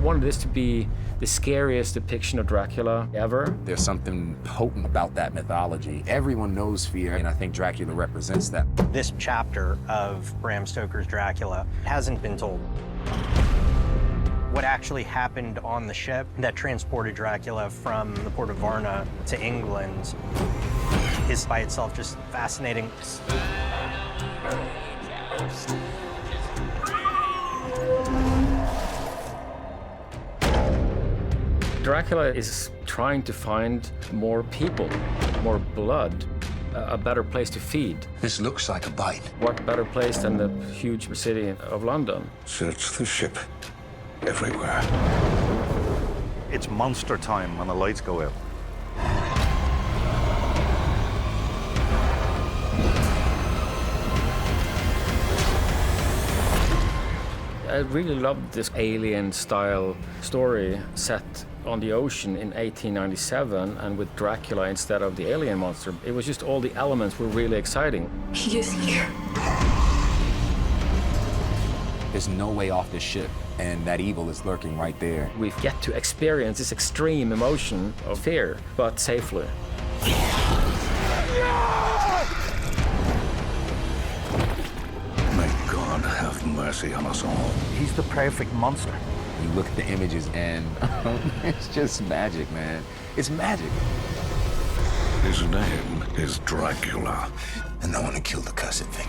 wanted this to be the scariest depiction of Dracula ever. There's something potent about that mythology. Everyone knows fear, and I think Dracula represents that. This chapter of Bram Stoker's Dracula hasn't been told. What actually happened on the ship that transported Dracula from the port of Varna to England is by itself just fascinating. Dracula is trying to find more people, more blood, a better place to feed. This looks like a bite. What better place than the huge city of London? Search the ship everywhere. It's monster time when the lights go out. I really loved this alien-style story set on the ocean in 1897 and with Dracula instead of the alien monster. It was just all the elements were really exciting. He is here. There's no way off this ship, and that evil is lurking right there. We get to experience this extreme emotion of fear, but safely. May God have mercy on us all. He's the perfect monster. You look at the images, and it's just magic, man. It's magic. His name is Dracula, and I want to kill the cursed thing.